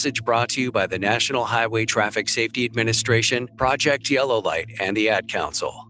message brought to you by the National Highway Traffic Safety Administration, Project Yellow Light, and the Ad Council.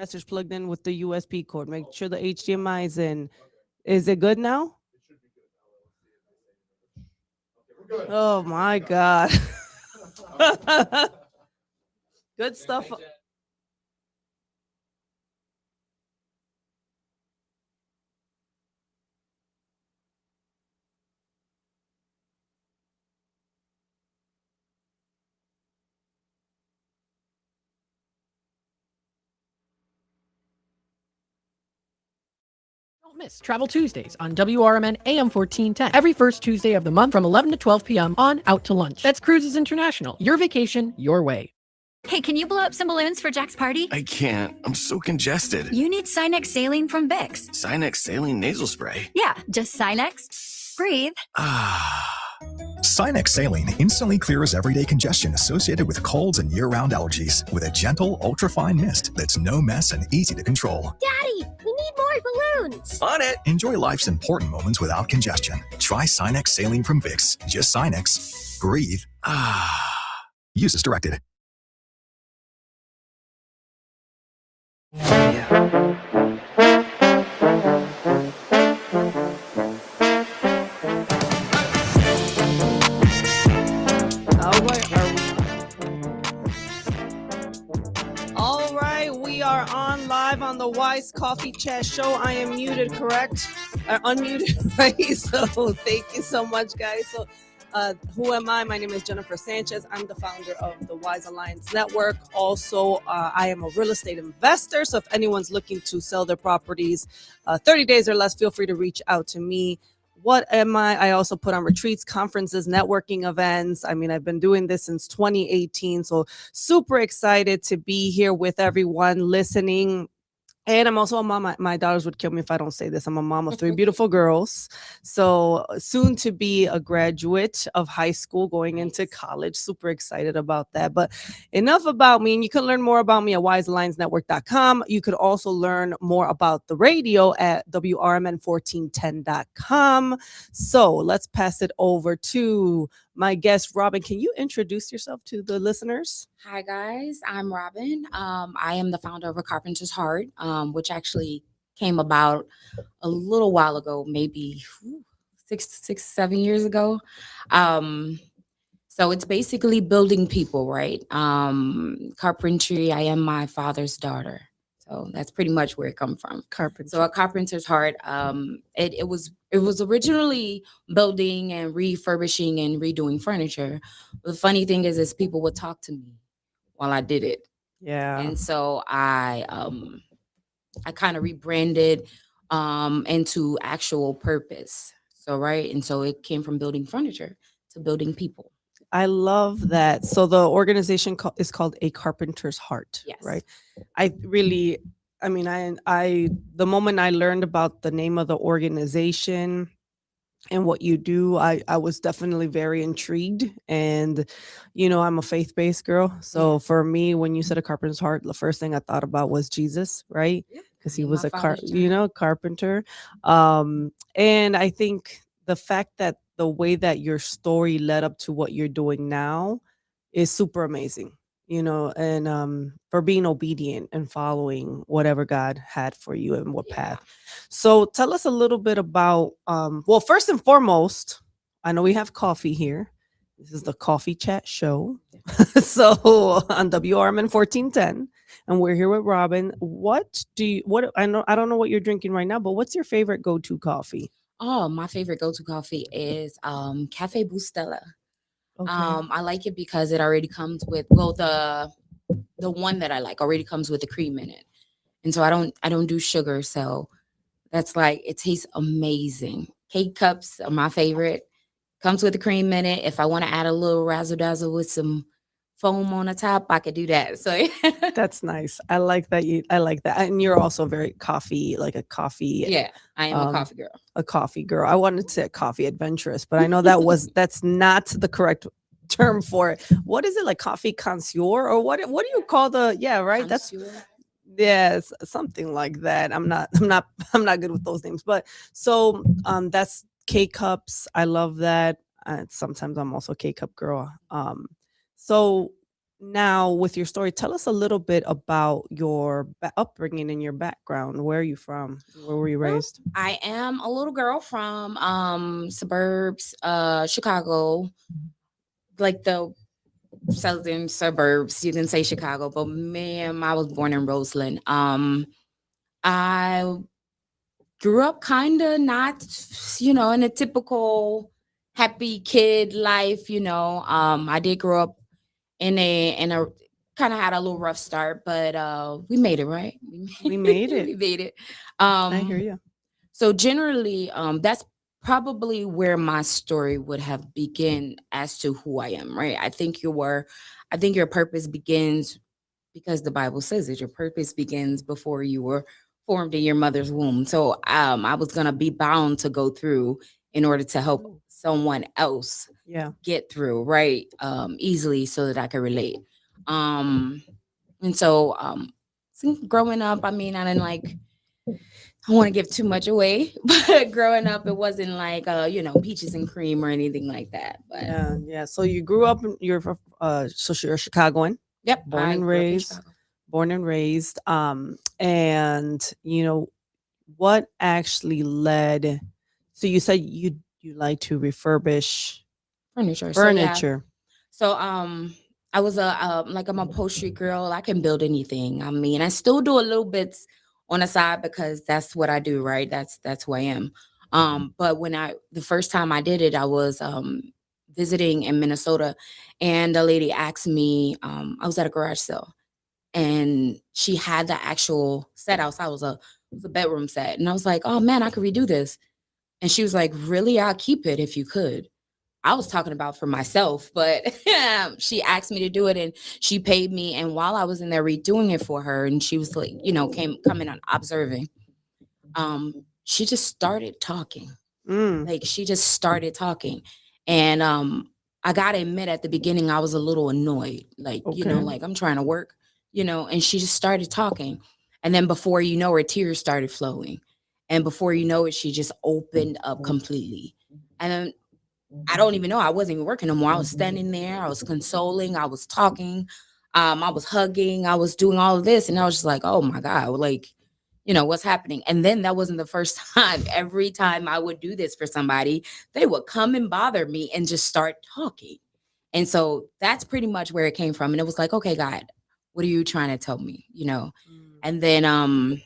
message plugged in with the USB cord. Make sure the HDMI is in. Is it good now? Oh my God. Good stuff. Don't miss Travel Tuesdays on WRMN AM 1410 every first Tuesday of the month from 11 to 12 p.m. on Out to Lunch. That's Cruises International. Your vacation, your way. Hey, can you blow up some balloons for Jack's party? I can't. I'm so congested. You need Sinex Saline from Vicks. Sinex Saline Nasal Spray. Yeah, just Sinex. Breathe. Sinex Saline instantly clears everyday congestion associated with colds and year-round allergies with a gentle, ultra-fine mist that's no mess and easy to control. Daddy, we need more balloons. On it. Enjoy life's important moments without congestion. Try Sinex Saline from Vicks. Just Sinex. Breathe. Use as directed. All right, we are on live on the Wise Coffee Chat Show. I am muted, correct? Unmuted, right? So thank you so much, guys. So who am I? My name is Jennifer Sanchez. I'm the founder of the Wise Alliance Network. Also, I am a real estate investor. So if anyone's looking to sell their properties 30 days or less, feel free to reach out to me. What am I? I also put on retreats, conferences, networking events. I mean, I've been doing this since 2018. So super excited to be here with everyone listening. And I'm also a mom. My daughters would kill me if I don't say this. I'm a mom of 3 beautiful girls. So soon to be a graduate of high school, going into college. Super excited about that. But enough about me. And you can learn more about me at wisealliancenetwork.com. You could also learn more about the radio at WRMN1410.com. So let's pass it over to my guest, Robin. Can you introduce yourself to the listeners? Hi guys, I'm Robin. I am the founder of A Carpenter's Heart, which actually came about a little while ago, maybe 7 years ago. So it's basically building people, right? Carpentry. I am my father's daughter, so that's pretty much where it comes from. Carpenter. So A Carpenter's Heart. It was originally building and refurbishing and redoing furniture. But the funny thing is people would talk to me while I did it. Yeah. And so I kind of rebranded into actual purpose. So right. And so it came from building furniture to building people. I love that. So the organization is called A Carpenter's Heart. Yes. Right. I the moment I learned about the name of the organization and what you do, I was definitely very intrigued. And, I'm a faith-based girl. So for me, when you said A Carpenter's Heart, the first thing I thought about was Jesus, right? Because he was a carpenter. And I think the fact that the way that your story led up to what you're doing now is super amazing, and for being obedient and following whatever God had for you and what path. So tell us a little bit about, well, first and foremost, I know we have coffee here. This is the Coffee Chat Show. So on WRMN 1410, and we're here with Robin. I don't know what you're drinking right now, but what's your favorite go-to coffee? Oh, my favorite go-to coffee is Cafe Bustelo. Okay. I like it because it already comes with the one that I like already comes with the cream in it. And so I don't do sugar, so that's like it tastes amazing. Cake cups are my favorite. Comes with the cream in it. If I want to add a little razzle dazzle with some foam on the top, I could do that. So That's nice. I like that. And you're also very coffee, like a coffee. Yeah, I am a coffee girl. A coffee girl. I wanted to say coffee adventurous, but I know that's not the correct term for it. What is it, like coffee connoisseur, or what do you call the, right? Connoisseur? Yes, something like that. I'm not good with those names. But so that's K-cups. I love that. Sometimes I'm also a K-cup girl. So Now, with your story, tell us a little bit about your upbringing and your background. Where are you from? Where were you Well, raised? I am a little girl from suburbs, Chicago, like the southern suburbs. You can say Chicago, but man, I was born in Roseland. I grew up kind of not, in a typical happy kid life. I did grow up in a kind of had a little rough start, but we made it, right? We made We it. made it. I hear Um, you. so generally, that's probably where my story would have begun as to who I am, right? I think your purpose begins because the Bible says it. Your purpose begins before you were formed in your mother's womb. So I was gonna be bound to go through in order to help someone else Yeah. get through, right? Easily so that I could relate. Um, and so growing up, I mean, I didn't like I don't want to give too much away, but growing up, it wasn't like peaches and cream or anything like that. But Yeah. Yeah. So you grew up so you're a Chicagoan, yep, born I and grew up in raised, Chicago. born and raised. And what actually led, so you said you like to refurbish Furniture. So yeah, furniture. so I was like I'm a upholstery girl. I can build anything. I mean, I still do a little bits on the side because that's what I do, right? That's who I am. But the first time I did it, I was visiting in Minnesota, and the lady asked me. I was at a garage sale, and she had the actual set outside. It was a bedroom set, and I was like, "Oh man, I could redo this." And she was like, "Really? I'll keep it if you could." I was talking about for myself, but she asked me to do it and she paid me. And while I was in there redoing it for her, and she was like, coming on observing, she just started talking. Mm, Like she just started talking. And I gotta admit at the beginning I was a little annoyed. Like, okay. like I'm trying to work, and she just started talking. And then before you know, her tears started flowing. And before you know it, she just opened up completely. And then I don't even know. I wasn't even working no more. I was standing there. I was consoling. I was talking. I was hugging. I was doing all of this, and I was just like, "Oh my god!" Like, what's happening? And then that wasn't the first time. Every time I would do this for somebody, they would come and bother me and just start talking. And so that's pretty much where it came from. And it was like, "Okay, God, what are you trying to tell me?" Mm, And then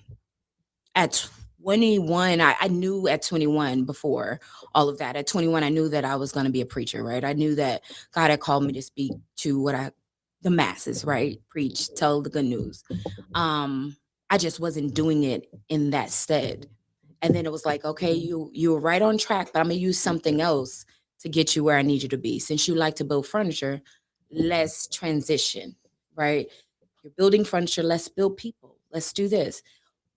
at 21, I knew at 21 before all of that. At 21, I knew that I was going to be a preacher, right? I knew that God had called me to speak to the masses, right? Preach, tell the good news. I just wasn't doing it in that stead. And then it was like, okay, you were right on track, but I'm gonna use something else to get you where I need you to be. Since you like to build furniture, let's transition, right? You're building furniture, let's build people. Let's do this.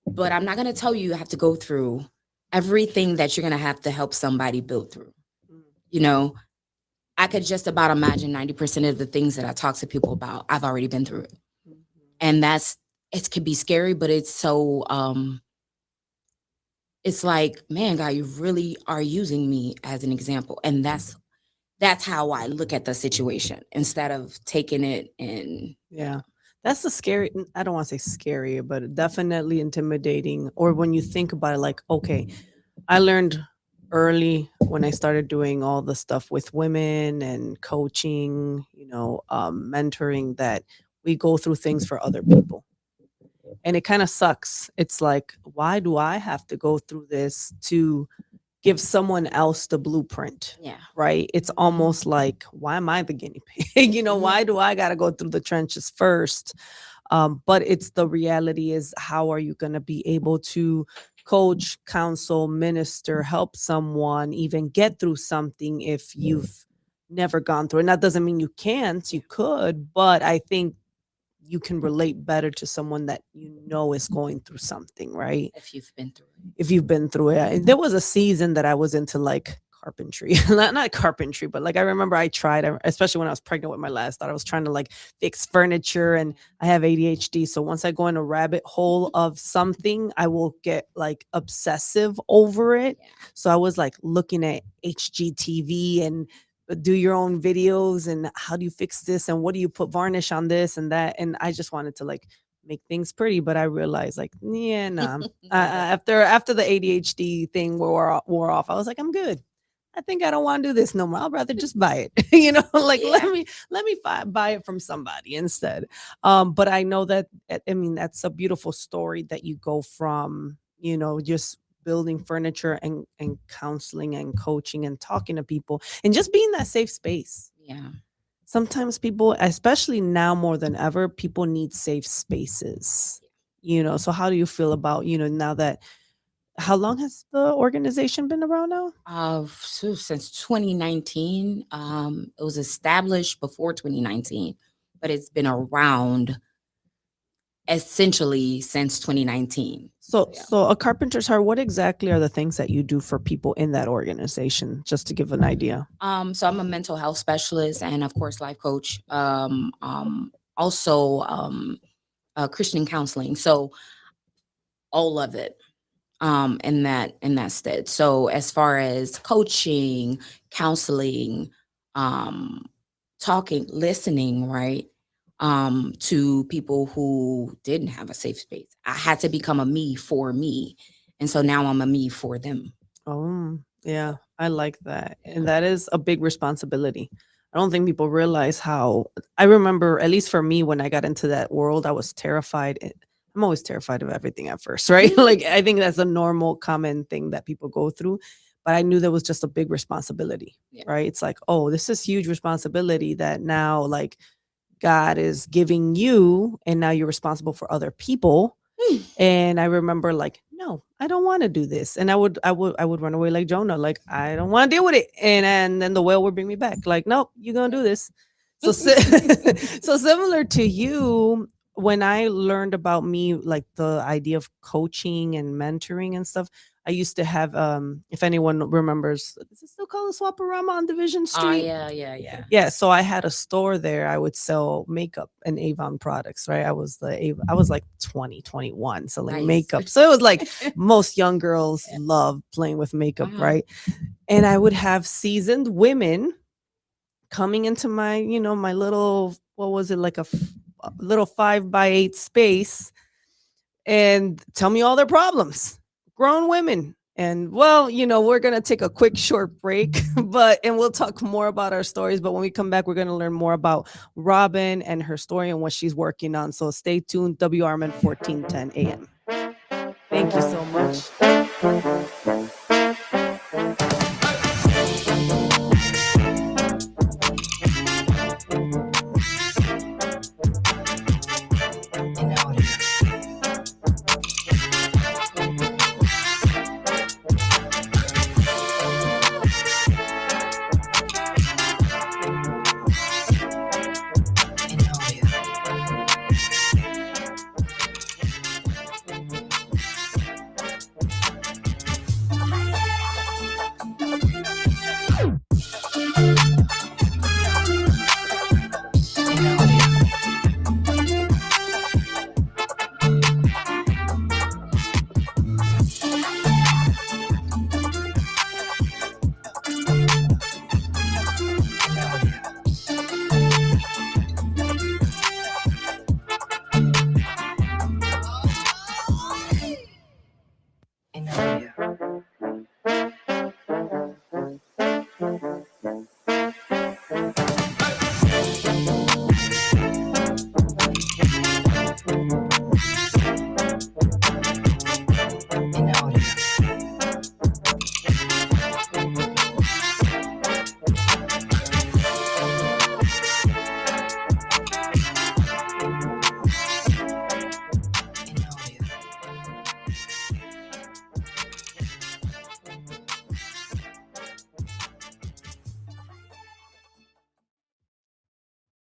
But I'm not going to tell you have to go through everything that you're going to have to help somebody build through. mm, You know, I could just about imagine 90% of the things that I talk to people about, I've already been through it. mhm. And it could be scary, but it's so, it's like, man, God, you really are using me as an example. And that's how I look at the situation instead of taking it and, Yeah. That's the scary, I don't want to say scary, but definitely intimidating. Or when you think about it, like, okay, I learned early when I started doing all the stuff with women and coaching, mentoring, that we go through things for other people. And it kind of sucks. It's like, why do I have to go through this to give someone else the blueprint? yeah. Right? It's almost like, why am I the guinea pig? Why do I got to go through the trenches first? But it's the reality is, how are you going to be able to coach, counsel, minister, help someone even get through something if you've never gone through it? And that doesn't mean you can't, you could, but I think you can relate better to someone that is going through something, right? If you've been through it. If you've been through it. And there was a season that I was into like carpentry, not carpentry, but like I remember I tried, especially when I was pregnant with my last daughter, I was trying to like fix furniture, and I have ADHD. So once I go in a rabbit hole of something, I will get like obsessive over it. Yeah. So I was like looking at HGTV and do your own videos and how do you fix this and what do you put varnish on this and that. And I just wanted to like make things pretty, but I realized like, yeah, nah. After the ADHD thing wore off, I was like, I'm good. I think I don't want to do this no more. I'd rather just buy it. Like Yeah. let me buy it from somebody instead. But I know that I mean that's a beautiful story that you go from, just building furniture and counseling and coaching and talking to people and just being that safe space. Yeah. Sometimes people, especially now more than ever, people need safe spaces. So how do you feel about, now that how long has the organization been around now? Since 2019. It was established before 2019, but it's been around essentially since 2019. So, Yeah. so a carpenter's heart, what exactly are the things that you do for people in that organization? Just to give an idea. So I'm a mental health specialist and of course life coach. Also Christian counseling. So all of it in that stead. So as far as coaching, counseling, talking, listening, right? To people who didn't have a safe space. I had to become a me for me. And so now I'm a me for them. Oh, yeah, I like that. And that is a big responsibility. I don't think people realize how, I remember, at least for me, when I got into that world, I was terrified. I'm always terrified of everything at first, right? Like, I think that's a normal, common thing that people go through. But I knew there was just a big responsibility, right? It's like, oh, this is huge responsibility that now, like, God is giving you, and now you're responsible for other people. And I remember like, no, I don't want to do this. And I would run away like Jonah, like, I don't want to deal with it. And then the whale would bring me back. Like, nope, you're going to do this. So, so similar to you, when I learned about me, like the idea of coaching and mentoring and stuff, I used to have, if anyone remembers, is it still called a Swaparama on Division Street? Yeah. So I had a store there. I would sell makeup and Avon products, right? I was like 20, 21. So like Nice. makeup. So it was like most young girls love playing with makeup, right? And I would have seasoned women coming into my, my little, what was it? Like a little 5x8 space and tell me all their problems. Grown women. And well, we're going to take a quick short break, and we'll talk more about our stories. But when we come back, we're going to learn more about Robin and her story and what she's working on. So stay tuned. WRMN 1410 AM. Thank you so much.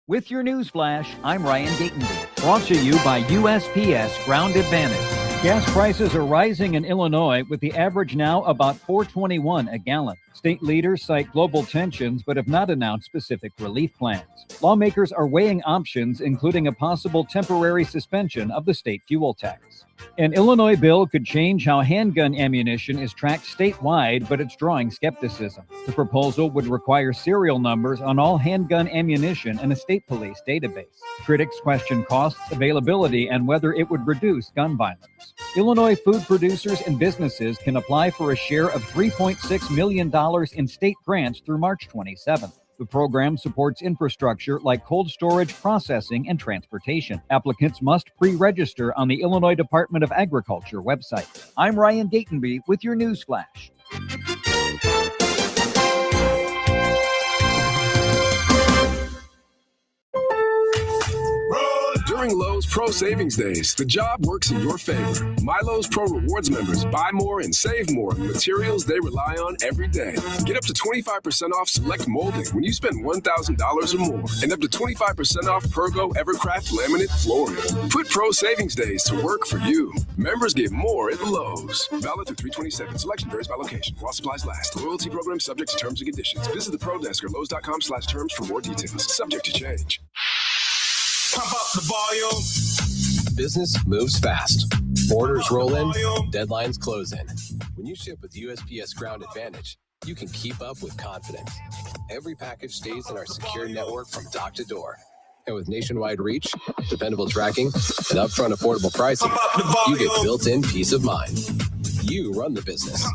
With your news flash, I'm Ryan Gatenby, brought to you by USPS Ground Advantage. Gas prices are rising in Illinois, with the average now about $4.21 a gallon. State leaders cite global tensions but have not announced specific relief plans. Lawmakers are weighing options, including a possible temporary suspension of the state fuel tax. An Illinois bill could change how handgun ammunition is tracked statewide, but it's drawing skepticism. The proposal would require serial numbers on all handgun ammunition in a state police database. Critics question costs, availability, and whether it would reduce gun violence. Illinois food producers and businesses can apply for a share of $3.6 million in state grants through March 27th. The program supports infrastructure like cold storage, processing, and transportation. Applicants must pre-register on the Illinois Department of Agriculture website. I'm Ryan Gatenby with your news flash. During Lowe's Pro Savings Days, the job works in your favor. My Lowe's Pro Rewards members buy more and save more on materials they rely on every day. Get up to 25% off select molding when you spend $1,000 or more, and up to 25% off Pergo Evercraft laminate flooring. Put Pro Savings Days to work for you. Members get more at Lowe's. Valid through 3/27. Selection varies by location. While supplies last. Loyalty program subject to terms and conditions. Visit the Pro Desk or Lowe's.com/terms for more details. Subject to change. Pump up the volume. Business moves fast. Orders roll in, deadlines close in. When you ship with USPS Ground Advantage, you can keep up with confidence. Every package stays in our secure network from dock to door. And with nationwide reach, dependable tracking, and upfront affordable pricing, you get built-in peace of mind. You run the business.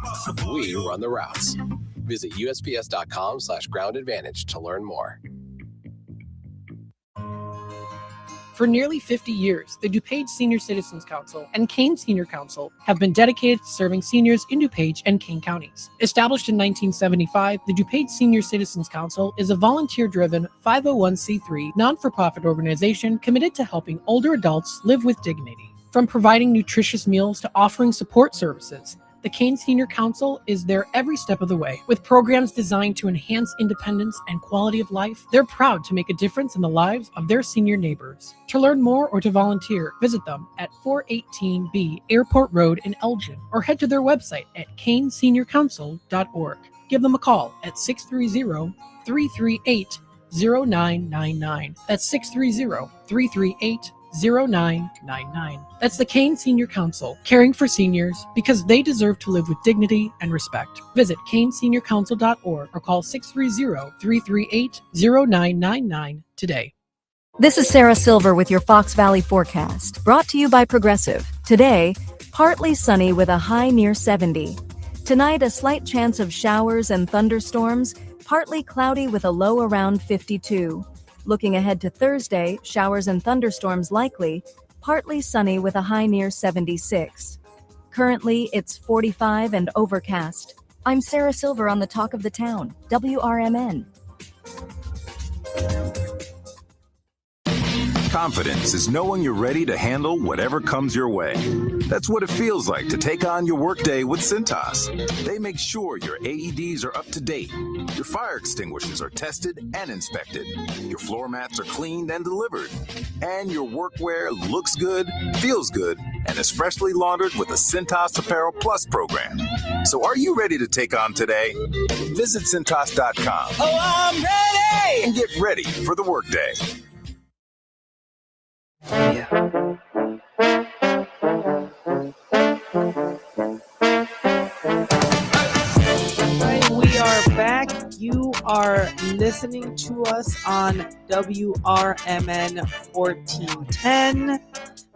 We run the routes. Visit USPS.com/Ground Advantage to learn more. For nearly 50 years, the DuPage Senior Citizens Council and Kane Senior Council have been dedicated to serving seniors in DuPage and Kane counties. Established in 1975, the DuPage Senior Citizens Council is a volunteer-driven 501c3 non-for-profit organization committed to helping older adults live with dignity. From providing nutritious meals to offering support services, the Kane Senior Council is there every step of the way. With programs designed to enhance independence and quality of life, they're proud to make a difference in the lives of their senior neighbors. To learn more or to volunteer, visit them at 418B Airport Road in Elgin or head to their website at caneseniorcouncil.org. Give them a call at 630-338-0999. That's 630-338-0999. That's the Kane Senior Council, caring for seniors because they deserve to live with dignity and respect. Visit caneseniorcouncil.org or call 630-338-0999 today. This is Sarah Silver with your Fox Valley forecast, brought to you by Progressive. Today, partly sunny with a high near 70. Tonight, a slight chance of showers and thunderstorms, partly cloudy with a low around 52. Looking ahead to Thursday, showers and thunderstorms likely, partly sunny with a high near 76. Currently, it's 45 and overcast. I'm Sarah Silver on the Talk of the Town, WRMN. Confidence is knowing you're ready to handle whatever comes your way. That's what it feels like to take on your workday with Cintas. They make sure your AEDs are up to date, your fire extinguishers are tested and inspected, your floor mats are cleaned and delivered, and your workwear looks good, feels good, and is freshly laundered with the Cintas Apparel Plus program. So are you ready to take on today? Visit Cintas.com. Oh, I'm ready! And get ready for the workday. Yeah. Right, we are back. You are listening to us on WRMN 1410.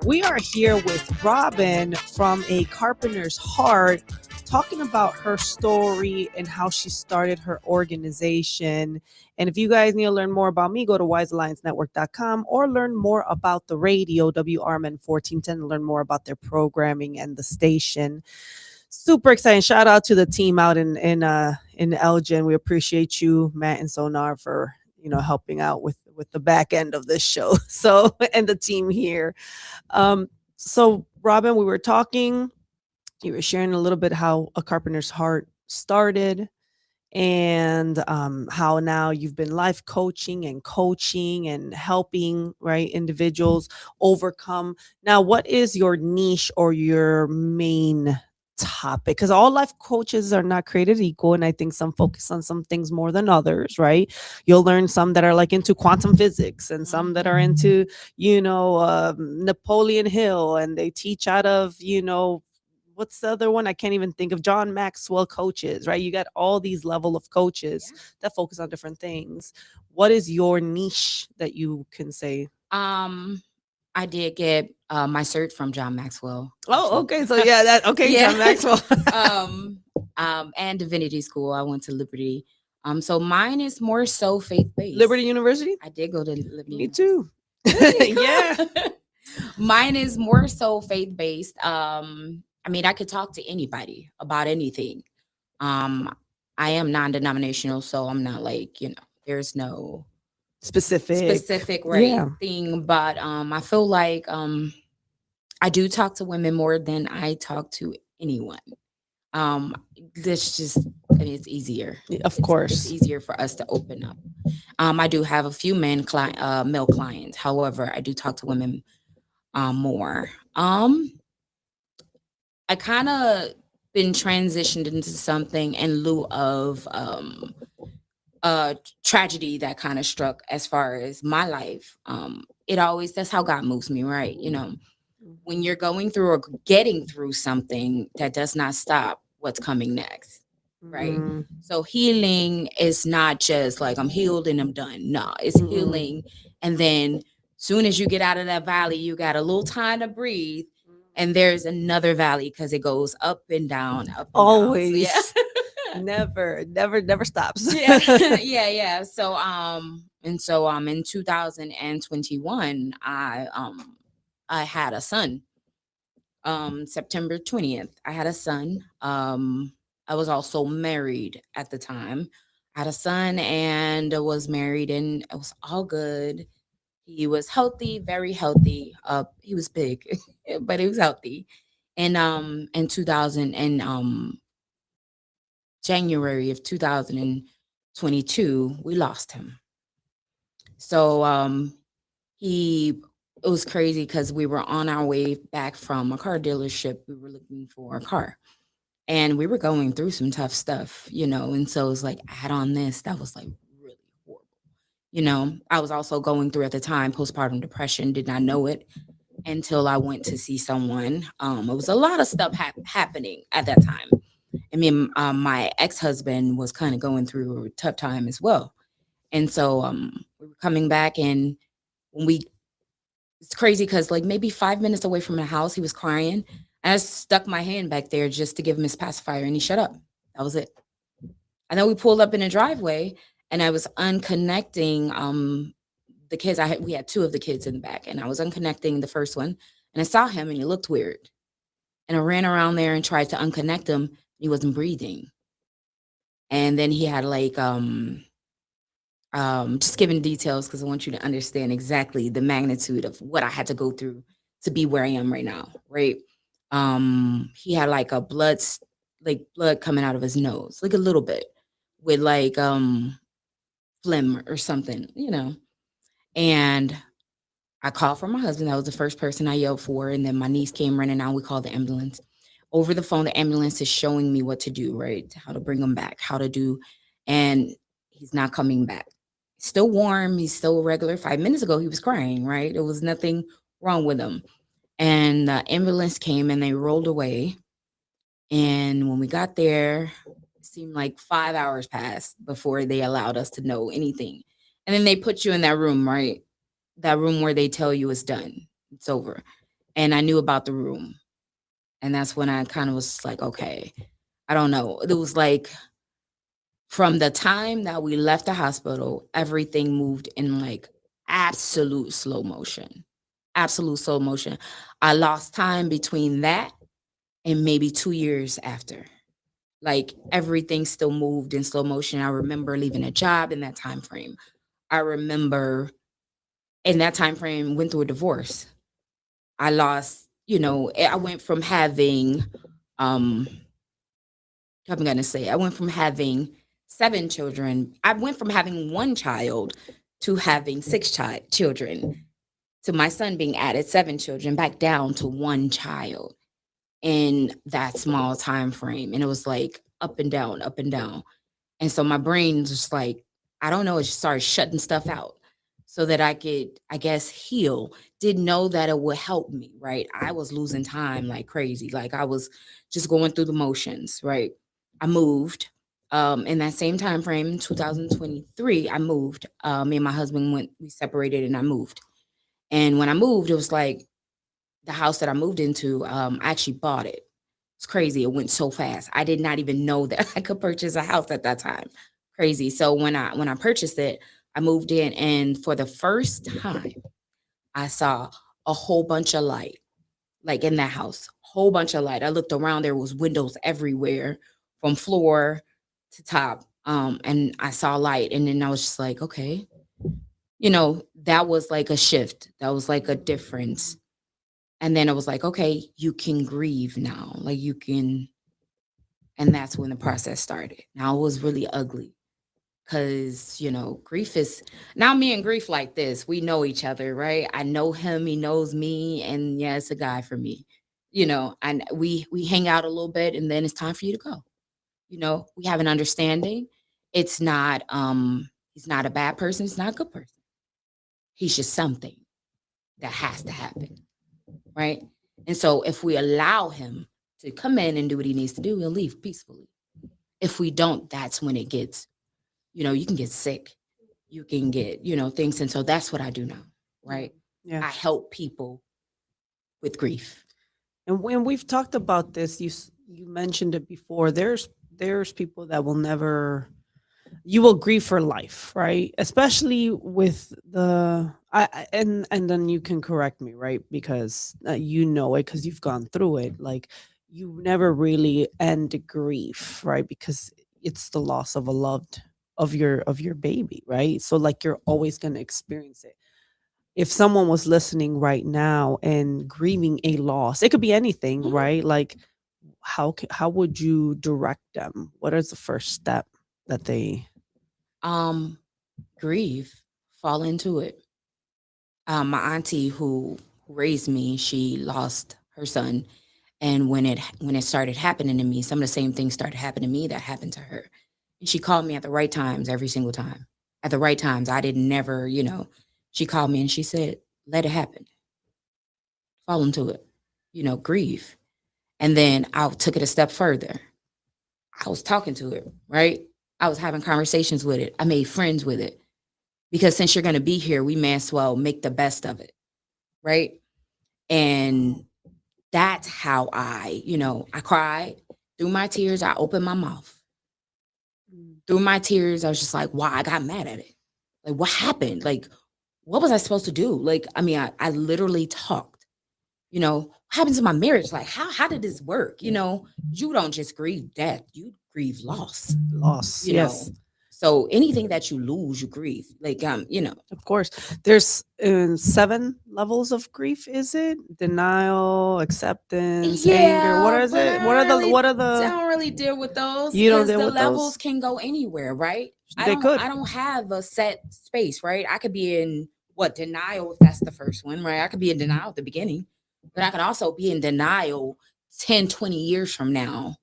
We are here with Robin from A Carpenter's Heart, talking about her story and how she started her organization. And if you guys need to learn more about me, go to wisealliancenetwork.com or learn more about the radio, WRMN 1410, and learn more about their programming and the station. Super exciting. Shout out to the team out in Elgin. We appreciate you, Matt and Sonar, for helping out with the back end of this show. So, and the team here. So Robin, we were talking. You were sharing a little bit how A Carpenter's Heart started, and how now you've been life coaching and helping individuals overcome. Now, what is your niche or your main topic, because all life coaches are not created equal, and I think some focus on some things more than others, right? You'll learn some that are like into quantum physics, and some that are into, Napoleon Hill, and they teach out of, what's the other one? I can't even think of. John Maxwell coaches, right? You got all these level of coaches that focus on different things. What is your niche that you can say? I did get my cert from John Maxwell. Oh, okay. So yeah, John Maxwell. And divinity school. I went to Liberty. So mine is more so faith based. Liberty University? I did go to Liberty. Me too. Yeah. Mine is more so faith based. I mean, I could talk to anybody about anything. I am non-denominational, so I'm not like, there's no specific thing, but I feel like I do talk to women more than I talk to anyone. This just, I mean, it's easier. Of course, it's easier for us to open up. I do have a few male clients. However, I do talk to women more. I kind of been transitioned into something in lieu of tragedy that kind of struck as far as my life. That's how God moves me, right? When you're going through or getting through something, that does not stop what's coming next, right? So healing is not just like I'm healed and I'm done. No, it's healing. And then soon as you get out of that valley, you got a little time to breathe. And there's another valley because it goes up and down, up and always. Down. So, yeah. never stops. yeah. So in 2021, I had a son. September 20th, I had a son. I was also married at the time. I had a son and was married, and it was all good. He was healthy, very healthy. He was big, but he was healthy. And in January of 2022, we lost him. So it was crazy because we were on our way back from a car dealership. We were looking for a car, and we were going through some tough stuff, and so it was like, add on this, that was like really horrible. I was also going through at the time postpartum depression, did not know it until I went to see someone. It was a lot of stuff happening at that time. I mean, my ex-husband was kind of going through a tough time as well. And so we were coming back, and it's crazy because like maybe 5 minutes away from the house, he was crying. And I stuck my hand back there just to give him his pacifier, and he shut up. That was it. And then we pulled up in a driveway, and I was unconnecting the kids. We had two of the kids in the back, and I was unconnecting the first one, and I saw him, and he looked weird. And I ran around there and tried to unconnect him. He wasn't breathing. And then he had like just giving details because I want you to understand exactly the magnitude of what I had to go through to be where I am right now, right? He had like a blood coming out of his nose, like a little bit, with like phlegm or something, And I called for my husband. That was the first person I yelled for. And then my niece came running out. We called the ambulance. Over the phone, the ambulance is showing me what to do, right? How to bring him back, how to do. And he's not coming back. Still warm. He's still regular. 5 minutes ago, he was crying, right? There was nothing wrong with him. And the ambulance came and they rolled away. And when we got there, it seemed like 5 hours passed before they allowed us to know anything. And then they put you in that room, right? That room where they tell you it's done. It's over. And I knew about the room. And that's when I kind of was like, okay, I don't know. It was like from the time that we left the hospital, everything moved in like absolute slow motion. Absolute slow motion. I lost time between that and maybe 2 years after. Like everything still moved in slow motion. I remember leaving a job in that time frame. I remember in that time frame went through a divorce. I lost, I went from having, I went from having 7 children. I went from having 1 child to having 6 children, to my son being added 7 children, back down to 1 child. in that small time frame. And it was like up and down, up and down. And so my brain just like, I don't know, it just started shutting stuff out so that I could, I guess, heal. Didn't know that it would help me, right? I was losing time like crazy. Like I was just going through the motions, right? I moved in that same time frame, 2023, I moved. Me and my husband we separated and I moved. And when I moved, it was like the house that I moved into, I actually bought it. It's crazy. It went so fast. I did not even know that I could purchase a house at that time. Crazy. So when I purchased it, I moved in, and for the first time, I saw a whole bunch of light, like in that house. Whole bunch of light. I looked around. There was windows everywhere, from floor to top. And I saw light, and then I was just like, okay, that was like a shift. That was like a difference. And then it was like, okay, you can grieve now. Like you can, and that's when the process started. Now it was really ugly because, grief is, now me and grief like this. We know each other, right? I know him, he knows me, and yeah, it's a guy for me. And we hang out a little bit, and then it's time for you to go. We have an understanding. It's not he's not a bad person, he's not a good person. He's just something that has to happen. Right. And so if we allow him to come in and do what he needs to do, he'll leave peacefully. If we don't, that's when it gets, you can get sick. You can get, things. And so that's what I do now. Right. Yeah. I help people with grief. And when we've talked about this, you mentioned it before. There's people that will never, you will grieve for life, right? Especially with and then you can correct me, right? Because you know it because you've gone through it. Like you never really end grief, right? Because it's the loss of a loved of your baby, right? So like you're always going to experience it. If someone was listening right now and grieving a loss, it could be anything, right? Like how would you direct them? What is the first step that they Grieve, fall into it. My auntie who raised me, she lost her son. And when it started happening to me, some of the same things started happening to me that happened to her. And she called me at the right times every single time. At the right times. I didn't never, she called me and she said, let it happen. Fall into it. Grieve. And then I took it a step further. I was talking to it, right? I was having conversations with it. I made friends with it. Because since you're going to be here, we may as well make the best of it. Right. And that's how I cried. Through my tears, I opened my mouth. Through my tears, I was just like, wow, I got mad at it. Like, what happened? Like, what was I supposed to do? Like, I mean, I literally talked. What happened to my marriage? Like, how did this work? You don't just grieve death, you grieve loss. Yes. So anything that you lose, you grieve. Like, Of course. There's 7 levels of grief, is it? Denial, acceptance, anger. What is it? What are the I don't really deal with those. You don't because deal the with levels those? can go anywhere, right? They could. I don't have a set space, right? I could be in denial if that's the first one, right? I could be in denial at the beginning, but I could also be in denial 10, 20 years from now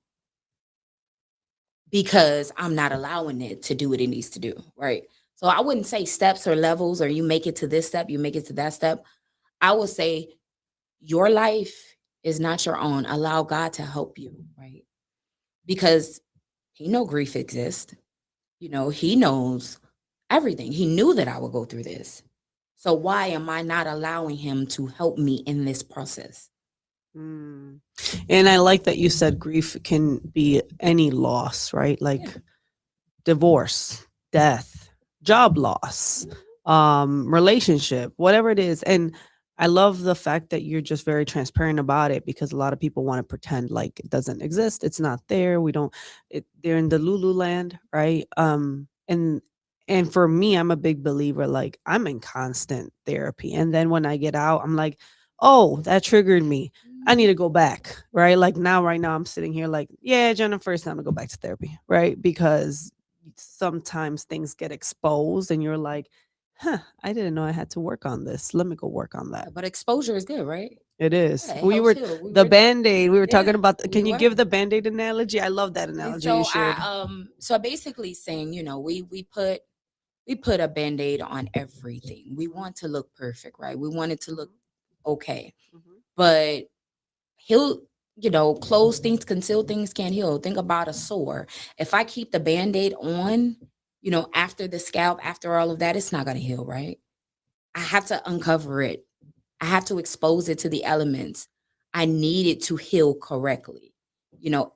because I'm not allowing it to do what it needs to do, right? So I wouldn't say steps or levels or you make it to this step, you make it to that step. I would say your life is not your own. Allow God to help you, right? Because he know grief exists. He knows everything. He knew that I would go through this. So why am I not allowing him to help me in this process? And I like that you said grief can be any loss, right? Like divorce, death, job loss, relationship, whatever it is. And I love the fact that you're just very transparent about it because a lot of people want to pretend like it doesn't exist. It's not there. They're in the Lulu land, right? And for me, I'm a big believer, like I'm in constant therapy. And then when I get out, I'm like, oh, that triggered me. I need to go back, right? Like right now I'm sitting here like, yeah, Jennifer, it's time to go back to therapy, right? Because sometimes things get exposed and you're like, Huh, I didn't know I had to work on this. Let me go work on that. But exposure is good, right? It is. Yeah, it We helps were heal. We the were Band-Aid. We were talking yeah, about we can you were. give the Band-Aid analogy? I love that And analogy you so shared. so basically saying, we put a band-aid on everything. We want to look perfect, right? We want it to look okay. But heal, close things, conceal things can't heal. Think about a sore. If I keep the band-aid on, after the scalp, after all of that, it's not going to heal, right? I have to uncover it. I have to expose it to the elements. I need it to heal correctly.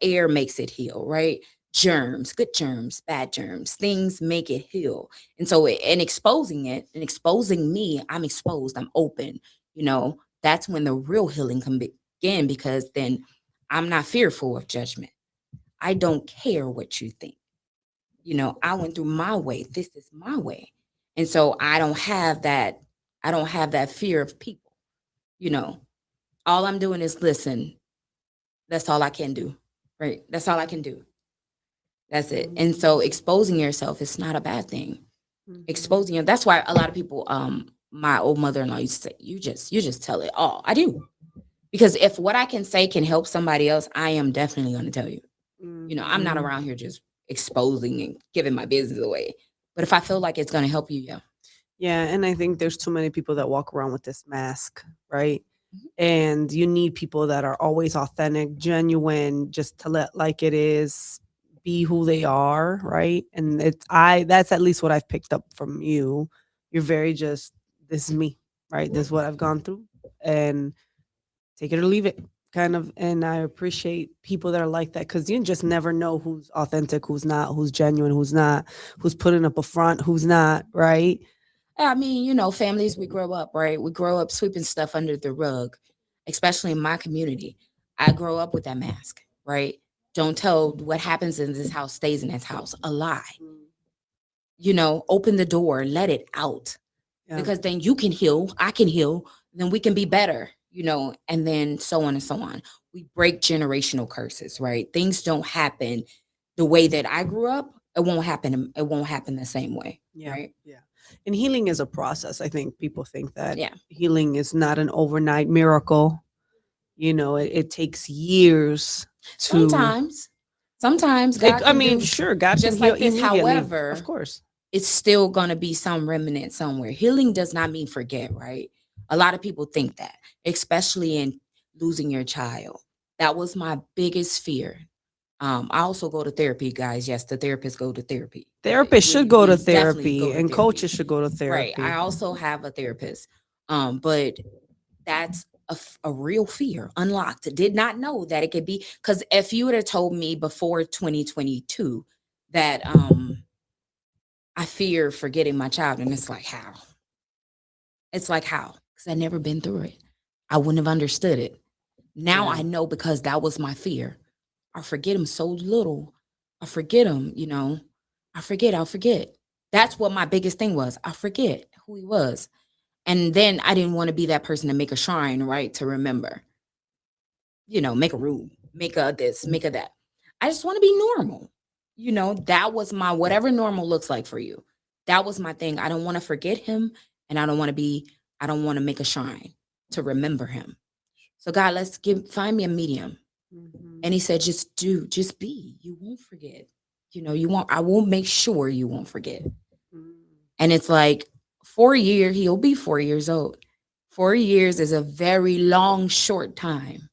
Air makes it heal, right? Germs, good germs, bad germs, things make it heal. And so, in exposing it and exposing me, I'm exposed, I'm open. That's when the real healing can begin, because then I'm not fearful of judgment. I don't care what you think. I went through my way. This is my way. And so I don't have that fear of people. All I'm doing is listen. That's all I can do. Right? That's all I can do. That's it. And so exposing yourself is not a bad thing. Exposing you. That's why a lot of people, my old mother-in-law used to say, you just tell it all. I do. Because if what I can say can help somebody else, I am definitely going to tell you. I'm not around here just exposing and giving my business away. But if I feel like it's going to help you, yeah. Yeah, and I think there's too many people that walk around with this mask, right? And you need people that are always authentic, genuine, just to let like it is, be who they are, right? And that's at least what I've picked up from you. You're very just, this is me, right? This is what I've gone through, and take it or leave it, kind of. And I appreciate people that are like that, because you just never know who's authentic, who's not, who's genuine, who's not, who's putting up a front, who's not, right? I mean, families, we grow up, right? We grow up sweeping stuff under the rug, especially in my community. I grow up with that mask, right? Don't tell what happens in this house stays in this house. A lie. Open the door, let it out. Yeah. Because then you can heal, I can heal, then we can be better, and then so on and so on. We break generational curses, right? Things don't happen the way that I grew up. It won't happen the same way. Yeah. Right? Yeah. And healing is a process. I think people think that Yeah. healing is not an overnight miracle. It takes years to. Sometimes God can do sure, God just can heal like this. immediately. However, Of course, it's still gonna be some remnant somewhere. Healing does not mean forget, right? A lot of people think that, especially in losing your child. That was my biggest fear. I also go to therapy, guys. Yes, the therapists go to therapy. therapists should go to We definitely therapy, go to and therapy. coaches should go to Right. therapy. I also have a therapist. But that's a real fear unlocked. Did not know that it could be, because if you would have told me before 2022 that I fear forgetting my child, and it's like how? It's like how? Because I'd never been through it. I wouldn't have understood it. Now Yeah. I know, because that was my fear. I forget him so little. I forget him, I'll forget. That's what my biggest thing was. I forget who he was. And then I didn't want to be that person to make a shrine, right? To remember, make a room, make a this, make a that. I just want to be normal. That was my, whatever normal looks like for you. That was my thing. I don't want to forget him, and I don't want to make a shrine to remember him. So God, find me a medium. And he said, just be, you won't forget. I will make sure you won't forget. And it's like 4 years, he'll be 4 years old. 4 years is a very long, short time,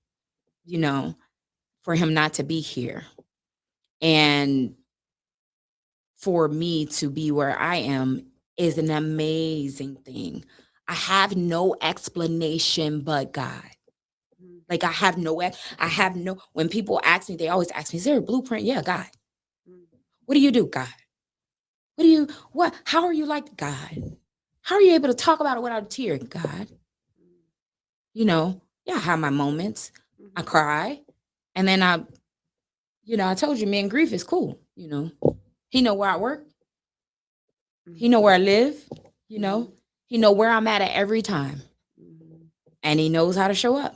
for him not to be here. And for me to be where I am is an amazing thing. I have no explanation but God. Like I have no, when people ask me, they always ask me, is there a blueprint? Yeah, God. What do you do, God? How are you like God? How are you able to talk about it without a tear, God? I have my moments. I cry. And then I told you, man, grief is cool. He know where I work. He know where I live. He know where I'm at every time. And he knows how to show up.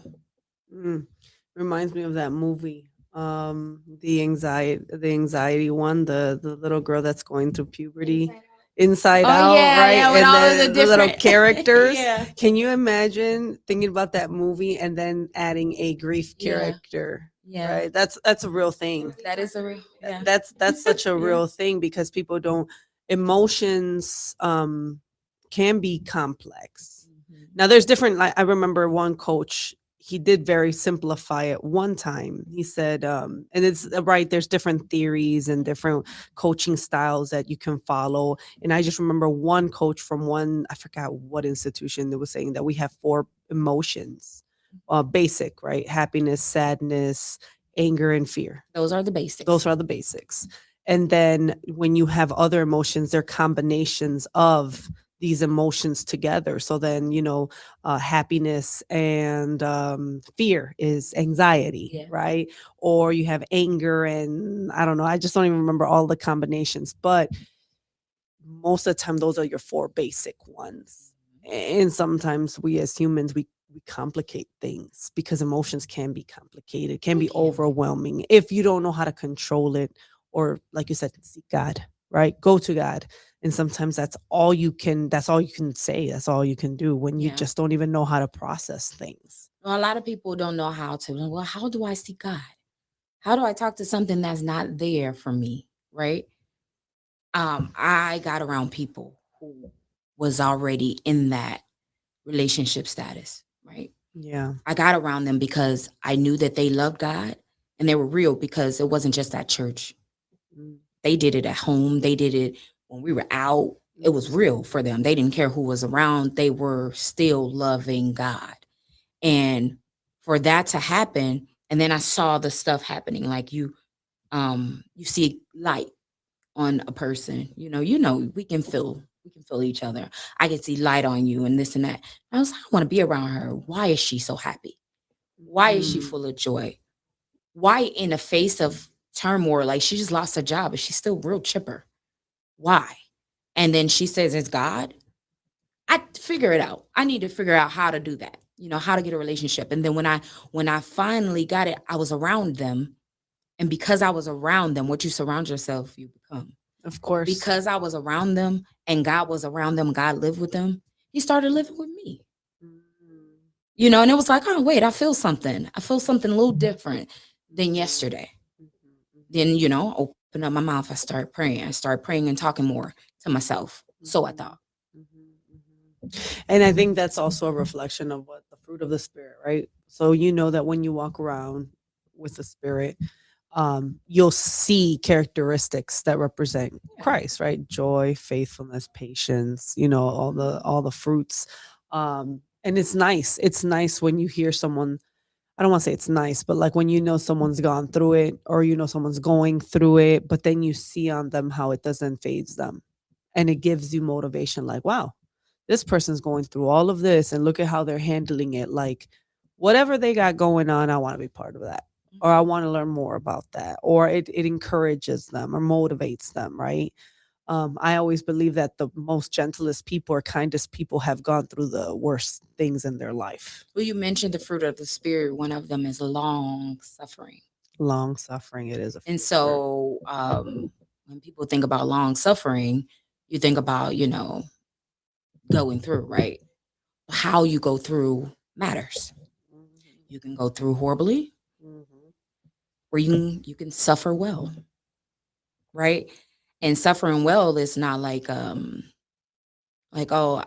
Reminds me of that movie, the anxiety one, the little girl that's going through puberty. Inside Oh, Out, yeah, right? yeah, with And all of then the the little different- characters. Yeah. Can you imagine thinking about that movie and then adding a grief Yeah. character? Yeah. Right. That's a real thing. That is a real. Yeah. That's such a Yeah. real thing because people don't emotions can be complex. Mm-hmm. Now there's different, like I remember one coach, he did very simplify it one time. He said and it's right, there's different theories and different coaching styles that you can follow. And I just remember one coach from one, I forgot what institution, that was saying that we have 4 emotions. Basic, right? Happiness, sadness, anger, and fear. Those are the basics. Those are the basics. And then when you have other emotions, they're combinations of these emotions together. So then, happiness and fear is anxiety, Yeah. right? Or you have anger and I don't know. I just don't even remember all the combinations, but most of the time, those are your 4 basic ones. And sometimes we as humans, we complicate things because emotions can be complicated, can be overwhelming if you don't know how to control it, or like you said, seek God, right? Go to God. And sometimes that's all you can say, that's all you can do when you Yeah. just don't even know how to process things. Well, a lot of people don't know how to. Well, how do I see God? How do I talk to something that's not there for me? Right. I got around people who was already in that relationship status, right? Yeah. I got around them because I knew that they loved God and they were real, because it wasn't just at church. They did it at home. They did it when we were out. It was real for them. They didn't care who was around. They were still loving God. And for that to happen, and then I saw the stuff happening, like you see light on a person, we can feel each other. I can see light on you and this and that. I was like, I want to be around her. Why is she so happy? Why is she full of joy? Why, in the face of turmoil, like she just lost her job, but she's still real chipper? Why? And then she says it's God. I figure it out. I need to figure out how to do that, how to get a relationship. And then when I finally got it, I was around them. And because I was around them, what you surround yourself, you become. Of course. Because I was around them and God was around them, God lived with them, he started living with me. And it was like, oh, wait, I feel something. I feel something a little different than yesterday. Then, open up my mouth. I started praying. And talking more to myself. So I thought. And I think that's also a reflection of what the fruit of the Spirit, right? So that when you walk around with the Spirit, you'll see characteristics that represent Christ, right? Joy, faithfulness, patience, all the fruits. And it's nice. It's nice when you hear someone, I don't want to say it's nice, but like when someone's gone through it, or someone's going through it, but then you see on them how it doesn't faze them. And it gives you motivation, like, wow, this person's going through all of this and look at how they're handling it. Like, whatever they got going on, I want to be part of that. Or I want to learn more about that. Or it encourages them or motivates them, right? I always believe that the most gentlest people or kindest people have gone through the worst things in their life. Well, you mentioned the fruit of the Spirit. One of them is long suffering. Long suffering, it is. And so when people think about long suffering, you think about, going through, right? How you go through matters. You can go through horribly, or you can suffer well, right? And suffering well is not like oh,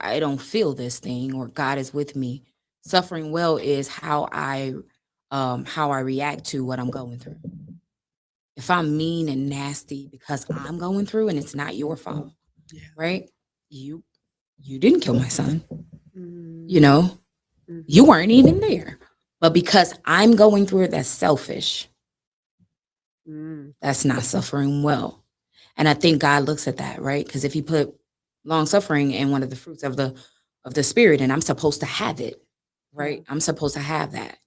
I don't feel this thing, or God is with me. Suffering well is how I react to what I'm going through. If I'm mean and nasty because I'm going through, and it's not your fault, right? You didn't kill my son. You weren't even there. But because I'm going through it, that's selfish. That's not suffering well. And I think God looks at that, right? Because if he put long suffering in one of the fruits of the Spirit, and I'm supposed to have it, right? I'm supposed to have that.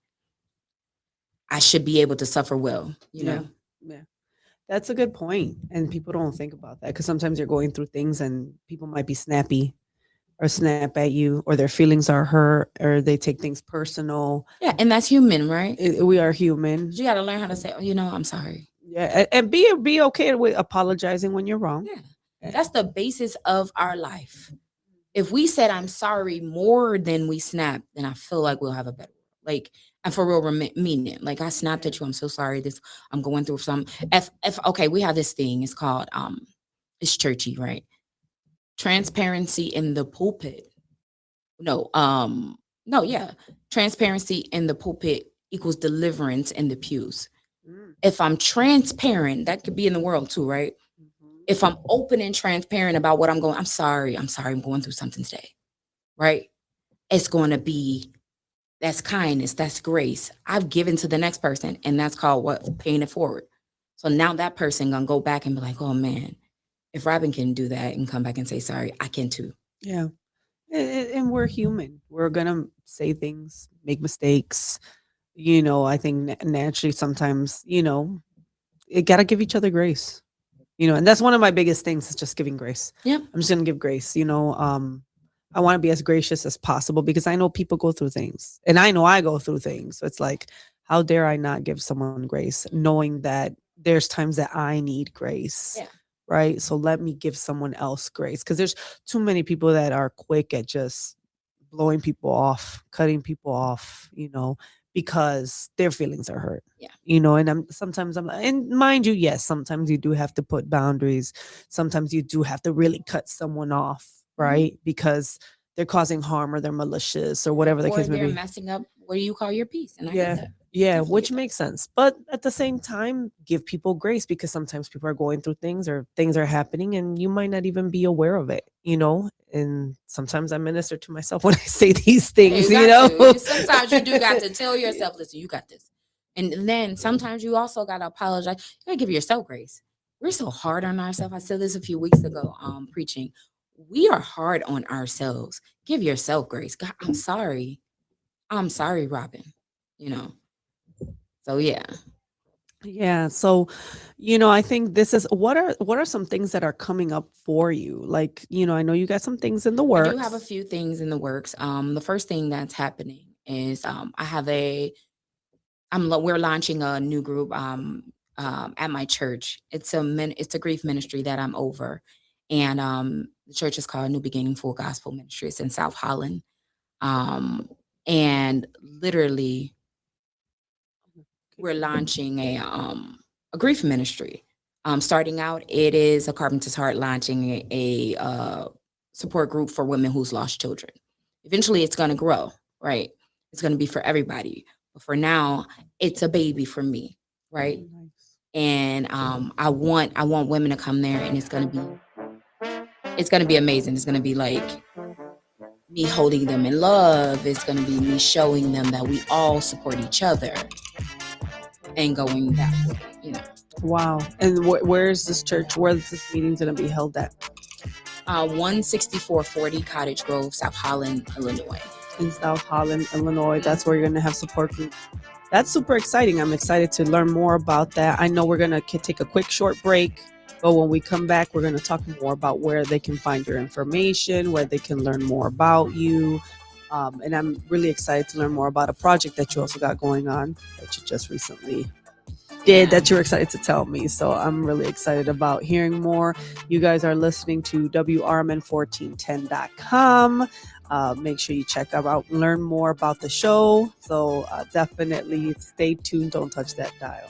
I should be able to suffer well, Yeah. That's a good point. And people don't think about that because sometimes you're going through things and people might be snappy or snap at you, or their feelings are hurt, or they take things personal. Yeah, and that's human, right? We are human. You got to learn how to say, I'm sorry. Yeah, and be okay with apologizing when you're wrong. Yeah. That's the basis of our life. If we said I'm sorry more than we snapped, then I feel like we'll have a better, like, and for real mean it. Like, I snapped at you. I'm so sorry. I'm going through some. If okay, we have this thing. It's called it's churchy, right? Transparency in the pulpit. No, yeah. Transparency in the pulpit equals deliverance in the pews. If I'm transparent, that could be in the world too, right? If I'm open and transparent about what I'm sorry, I'm going through something today, right? It's going to be, that's kindness, that's grace. I've given to the next person, and that's called what? Paying it forward. So now that person gonna go back and be like, oh man, if Robin can do that and come back and say sorry, I can too. Yeah. And we're human. We're going to say things, make mistakes. I think naturally sometimes, you got to give each other grace. And that's one of my biggest things is just giving grace. Yeah. I'm just going to give grace. I want to be as gracious as possible because I know people go through things and I know I go through things. So it's like, how dare I not give someone grace, knowing that there's times that I need grace. Yeah. Right. So let me give someone else grace, because there's too many people that are quick at just blowing people off, cutting people off, because their feelings are hurt. Yeah. And sometimes I'm like, and mind you, yes, sometimes you do have to put boundaries. Sometimes you do have to really cut someone off, right? Because they're causing harm or they're malicious or whatever the case may they're be. messing up what do you call your peace? And I get that. Yeah, which makes sense. But at the same time, give people grace, because sometimes people are going through things or things are happening and you might not even be aware of it, And sometimes I minister to myself when I say these things, Sometimes you do got to tell yourself, listen, you got this. And then sometimes you also got to apologize. You got to give yourself grace. We're so hard on ourselves. I said this a few weeks ago, preaching. We are hard on ourselves. Give yourself grace. God, I'm sorry. I'm sorry, Robin. So yeah. Yeah. So, I think this is what are some things that are coming up for you? Like, I know you got some things in the works. I do have a few things in the works. The first thing that's happening is we're launching a new group at my church. It's a grief ministry that I'm over. And the church is called New Beginning Full Gospel Ministry. It's in South Holland. And literally we're launching a grief ministry. Starting out, it is a Carpenter's Heart launching a support group for women who's lost children. Eventually, it's going to grow, right? It's going to be for everybody. But for now, it's a baby for me, right? Nice. And I want women to come there, and it's going to be amazing. It's going to be like me holding them in love. It's going to be me showing them that we all support each other. And going that way, Wow. And where is this church? Where is this meeting going to be held at? 16440 Cottage Grove, South Holland, Illinois. In South Holland, Illinois. That's where you're going to have support group. That's super exciting. I'm excited to learn more about that. I know we're going to take a quick short break, but when we come back, we're going to talk more about where they can find your information, where they can learn more about you. And I'm really excited to learn more about a project that you also got going on that you just recently did that you're excited to tell me. So I'm really excited about hearing more. You guys are listening to WRMN1410.com. Make sure you check out, learn more about the show. So definitely stay tuned. Don't touch that dial.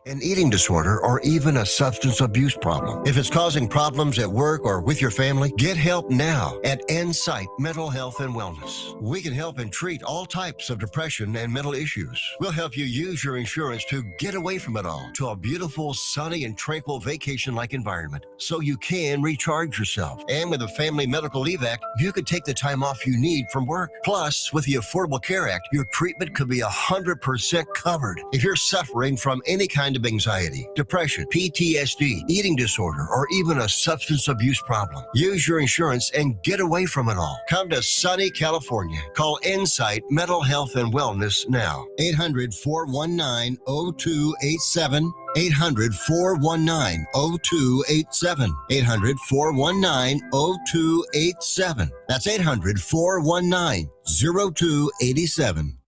An eating disorder, or even a substance abuse problem. If it's causing problems at work or with your family, get help now at Insight Mental Health and Wellness. We can help and treat all types of depression and mental issues. We'll help you use your insurance to get away from it all to a beautiful, sunny, and tranquil vacation-like environment so you can recharge yourself. And with a Family Medical Leave Act, you could take the time off you need from work. Plus, with the Affordable Care Act, your treatment could be 100% covered. If you're suffering from any kind of anxiety, depression, PTSD, eating disorder, or even a substance abuse problem, use your insurance and get away from it all. Come to sunny California. Call Insight Mental Health and Wellness now. 800-419-0287. 800-419-0287. 800-419-0287. That's 800-419-0287.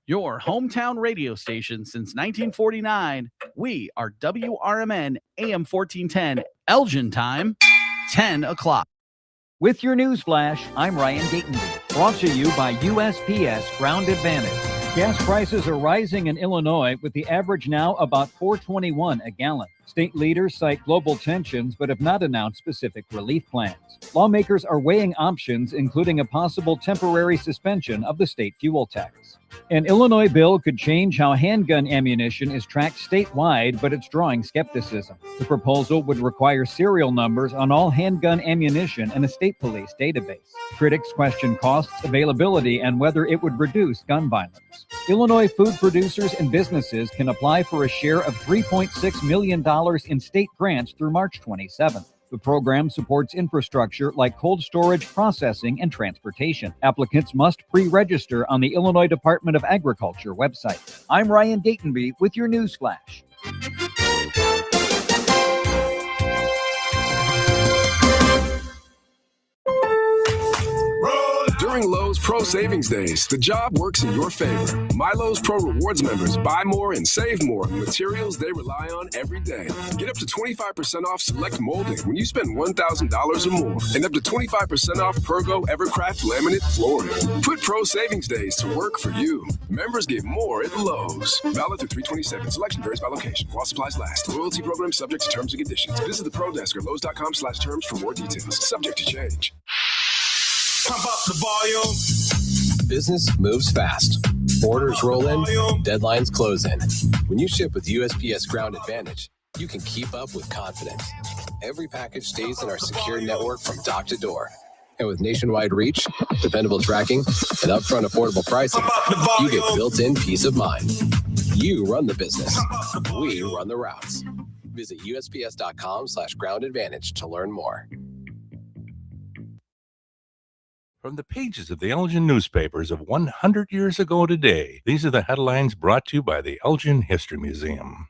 Your hometown radio station since 1949, We are WRMN AM 1410, Elgin time, 10 o'clock. With your news flash, I'm Ryan Gatenby. Brought to you by USPS Ground Advantage. Gas prices are rising in Illinois, with the average now about $4.21 a gallon. State leaders cite global tensions but have not announced specific relief plans. Lawmakers are weighing options, including a possible temporary suspension of the state fuel tax. An Illinois bill could change how handgun ammunition is tracked statewide, but it's drawing skepticism. The proposal would require serial numbers on all handgun ammunition in a state police database. Critics question costs, availability, and whether it would reduce gun violence. Illinois food producers and businesses can apply for a share of $3.6 million in state grants through March 27th. The program supports infrastructure like cold storage, processing, and transportation. Applicants must pre-register on the Illinois Department of Agriculture website. I'm Ryan Gatenby with your news flash. During Lowe's Pro Savings Days, the job works in your favor. My Lowe's Pro Rewards members buy more and save more on materials they rely on every day. Get up to 25% off select molding when you spend $1,000 or more, and up to 25% off Pergo Evercraft laminate flooring. Put Pro Savings Days to work for you. Members get more at Lowe's. Valid through 3/27. Selection varies by location. While supplies last. Loyalty program subject to terms and conditions. Visit the Pro Desk or Lowe's.com/terms for more details. Subject to change. Pump up the volume. Business moves fast. Orders roll in, deadlines close in. When you ship with USPS Ground Advantage, you can keep up with confidence. Every package stays in our secure network from dock to door. And with nationwide reach, dependable tracking, and upfront affordable pricing, you get built-in peace of mind. You run the business. We run the routes. Visit USPS.com/Ground Advantage to learn more. From the pages of the Elgin newspapers of 100 years ago today, these are the headlines brought to you by the Elgin History Museum.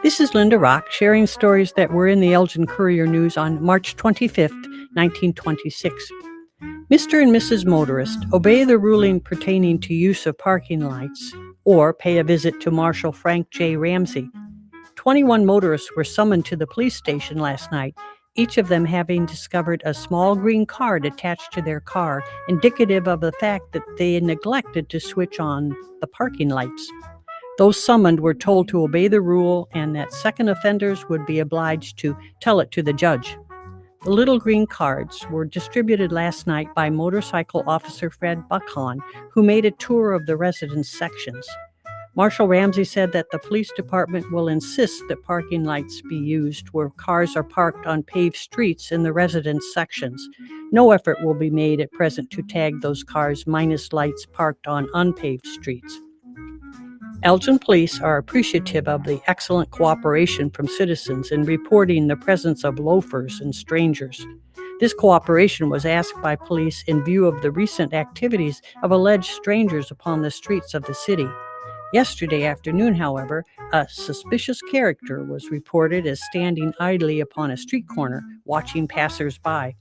This is Linda Rock, sharing stories that were in the Elgin Courier News on March 25th, 1926. Mr. and Mrs. Motorist, obey the ruling pertaining to use of parking lights, or pay a visit to Marshal Frank J. Ramsey. 21 motorists were summoned to the police station last night, each of them having discovered a small green card attached to their car, indicative of the fact that they had neglected to switch on the parking lights. Those summoned were told to obey the rule and that second offenders would be obliged to tell it to the judge. The little green cards were distributed last night by Motorcycle Officer Fred Buckhorn, who made a tour of the residence sections. Marshal Ramsey said that the police department will insist that parking lights be used where cars are parked on paved streets in the residence sections. No effort will be made at present to tag those cars minus lights parked on unpaved streets. Elgin police are appreciative of the excellent cooperation from citizens in reporting the presence of loafers and strangers. This cooperation was asked by police in view of the recent activities of alleged strangers upon the streets of the city. Yesterday afternoon, however, a suspicious character was reported as standing idly upon a street corner, watching passers-by.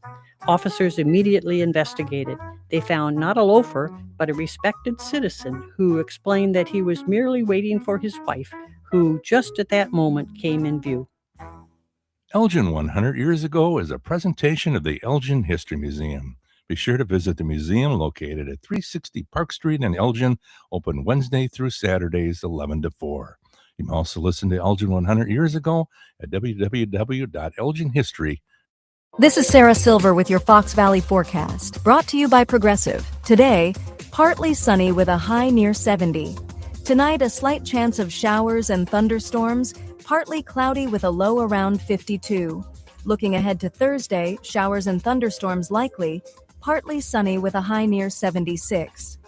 Officers immediately investigated. They found not a loafer, but a respected citizen who explained that he was merely waiting for his wife, who just at that moment came in view. Elgin 100 years ago is a presentation of the Elgin History Museum. Be sure to visit the museum located at 360 Park Street in Elgin, open Wednesday through Saturdays 11 to 4. You can also listen to Elgin 100 years ago at www.elginhistory.com. This is Sarah Silver with your Fox Valley forecast, brought to you by Progressive. Today, partly sunny with a high near 70. Tonight, a slight chance of showers and thunderstorms, partly cloudy with a low around 52. Looking ahead to Thursday, showers and thunderstorms likely, partly sunny with a high near 76.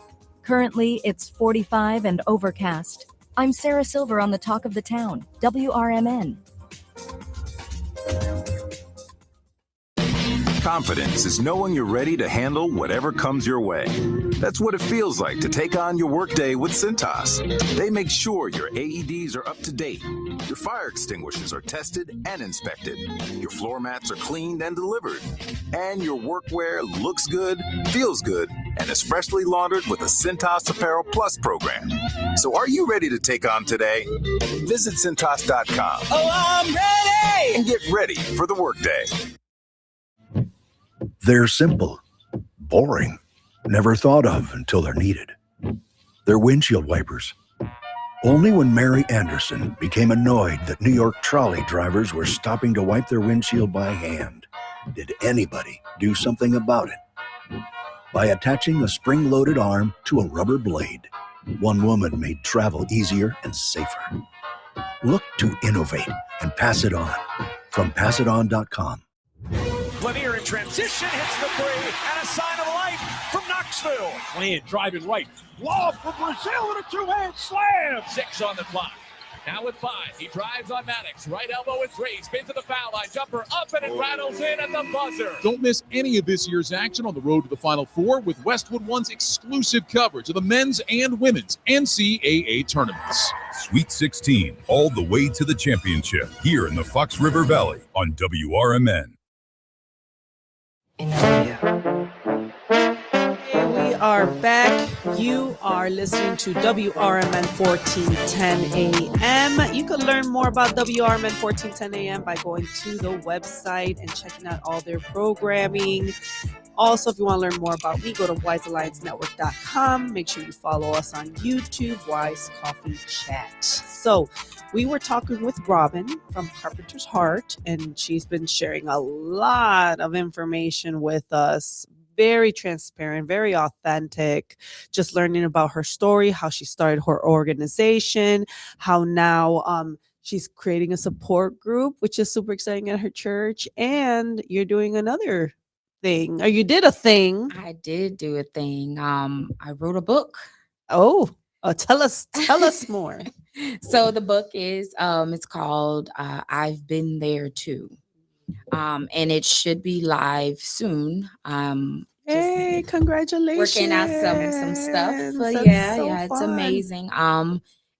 Currently, it's 45 and overcast. I'm Sarah Silver on the Talk of the Town, WRMN. Confidence is knowing you're ready to handle whatever comes your way. That's what it feels like to take on your workday with Cintas. They make sure your AEDs are up to date, your fire extinguishers are tested and inspected, your floor mats are cleaned and delivered, and your workwear looks good, feels good, and is freshly laundered with the Cintas Apparel Plus program. So are you ready to take on today? Visit Cintas.com. Oh, I'm ready! And get ready for the workday. They're simple, boring, never thought of until they're needed. They're windshield wipers. Only when Mary Anderson became annoyed that New York trolley drivers were stopping to wipe their windshield by hand did anybody do something about it. By attaching a spring-loaded arm to a rubber blade, one woman made travel easier and safer. Look to innovate and pass it on. From passiton.com. Lanier in transition hits the three, and a sign of life from Knoxville. Clean, driving right. Lob for Brazil and a two-hand slam. 6 on the clock. Now with 5, he drives on Maddox. Right elbow and 3, spin to the foul line. Jumper up, and it rattles in at the buzzer. Don't miss any of this year's action on the road to the Final Four with Westwood One's exclusive coverage of the men's and women's NCAA tournaments. Sweet 16, all the way to the championship, here in the Fox River Valley on WRMN. We are back. You are listening to WRMN 1410 AM. You can learn more about WRMN 1410 AM by going to the website and checking out all their programming. Also, if you want to learn more about me, go to wisealliancenetwork.com. Make sure you follow us on YouTube, Wise Coffee Chat. So we were talking with Robin from Carpenter's Heart, and she's been sharing a lot of information with us. Very transparent, very authentic, just learning about her story, how she started her organization, how now she's creating a support group, which is super exciting at her church. And you're doing another thing, or you did a thing. I did do a thing. I wrote a book. Oh, tell us more. So the book is it's called I've Been There Too. And it should be live soon. Hey, congratulations. Working out some stuff. But That's yeah, it's fun. amazing.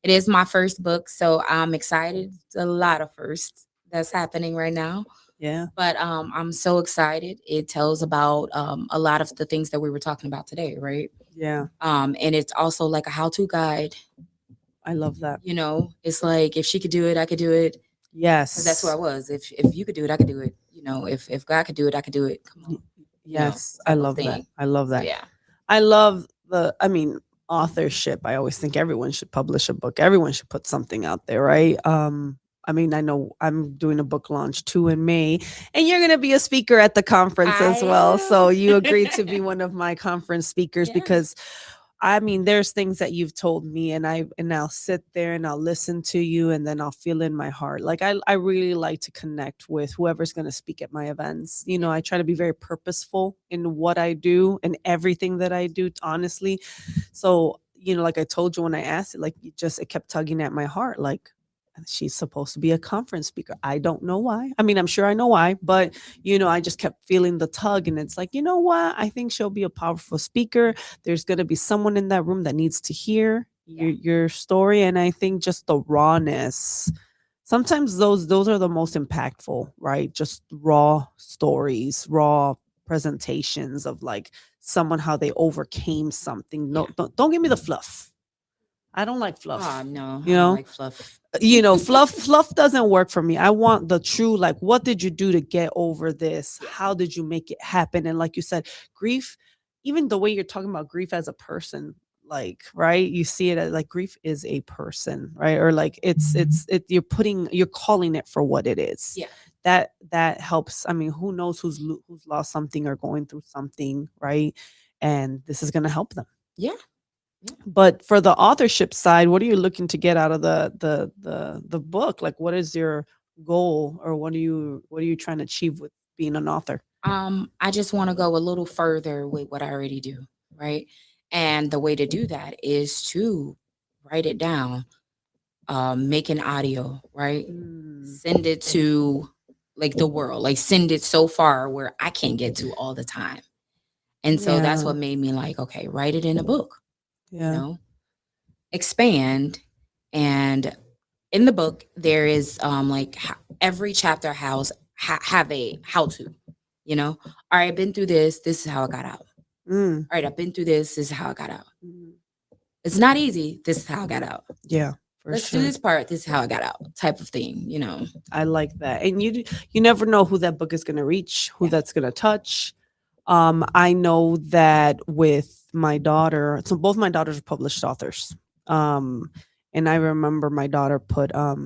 It is my first book, so I'm excited. It's a lot of firsts that's happening right now. Yeah. But I'm so excited. It tells about a lot of the things that we were talking about today, right? Yeah. And it's also like a how-to guide. I love that. You know, it's like if she could do it, I could do it. Yes. 'Cause that's where I was. If you could do it, I could do it. You know, if God could do it, I could do it. Come on. Yes. I love that. I love that. Yeah. I love authorship. I always think everyone should publish a book. Everyone should put something out there, right? I know I'm doing a book launch too in May, and you're going to be a speaker at the conference as well. So you agreed to be one of my conference speakers because there's things that you've told me, and I'll sit there and I'll listen to you, and then I'll feel in my heart. Like I really like to connect with whoever's going to speak at my events. You know, I try to be very purposeful in what I do and everything that I do, honestly. So, like I told you when I asked it, it kept tugging at my heart. Like, she's supposed to be a conference speaker. I don't know why. I'm sure I know why, but I just kept feeling the tug, and it's like, you know what? I think she'll be a powerful speaker. There's going to be someone in that room that needs to hear your story. And I think just the rawness, sometimes those are the most impactful, right? Just raw stories, raw presentations of like someone, how they overcame something. No, don't give me the fluff. I don't like fluff. Oh no, I don't like fluff. Fluff doesn't work for me. I want the true, like, what did you do to get over this? How did you make it happen? And like you said, grief, even the way you're talking about grief as a person, like, right? You see it as like grief is a person, right? Or like you're calling it for what it is. Yeah. That helps. Who knows who's lost something or going through something, right? And this is going to help them. Yeah. But for the authorship side, what are you looking to get out of the book? Like, what is your goal, or what are you trying to achieve with being an author? I just want to go a little further with what I already do, right? And the way to do that is to write it down, make an audio, right? Send it to like the world, like send it so far where I can't get to all the time. And so that's what made me like, okay, write it in a book. Expand. And in the book there is every chapter have a how to, all right, been through this is how I got out, Mm. All right, I've been through this. This is how I got out. It's not easy. This is how I got out. Yeah, for Let's sure. do this part. This is how I got out. Type of thing, you know. I like that. And you never know who that book is going to reach, who that's going to touch. I know that with my daughter, so both my daughters are published authors. And I remember my daughter put her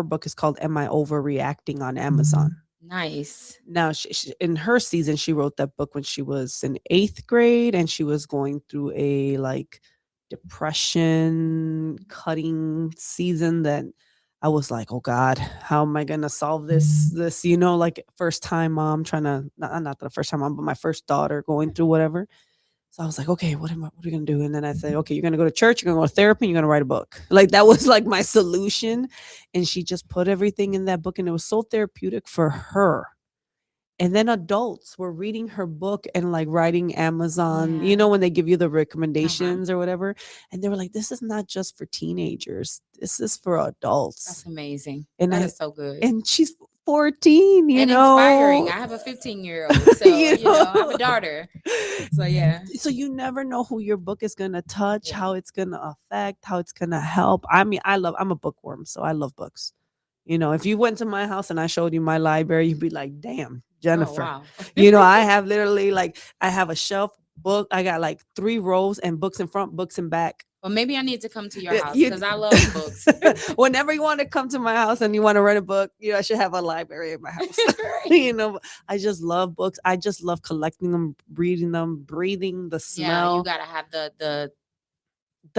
book is called Am I Overreacting on Amazon. Nice. Now, she, in her season, she wrote that book when she was in 8th grade, and she was going through a like depression cutting season that I was like, oh God, how am I gonna solve this? Like first time mom trying to not the first time mom, but my first daughter going through whatever. So I was like, okay, what are we gonna do? And then I said, okay, you're gonna go to church, you're gonna go to therapy, and you're gonna write a book. Like that was like my solution. And she just put everything in that book, and it was so therapeutic for her. And then adults were reading her book and like writing Amazon, when they give you the recommendations or whatever. And they were like, this is not just for teenagers. This is for adults. That's amazing. And That is so good. And she's 14, and inspiring. I have a 15-year-old, so I have a daughter. So yeah. So you never know who your book is gonna touch, how it's gonna affect, how it's gonna help. I mean, I'm a bookworm, so I love books. If you went to my house and I showed you my library, you'd be like, damn, Jennifer. wow. I have literally I have a shelf book. I got like 3 rows and books in front, books in back. Well, maybe I need to come to your house because I love books. Whenever you want to come to my house and you want to read a book, I should have a library in my house. I just love books. I just love collecting them, reading them, breathing the smell. Yeah, you gotta have the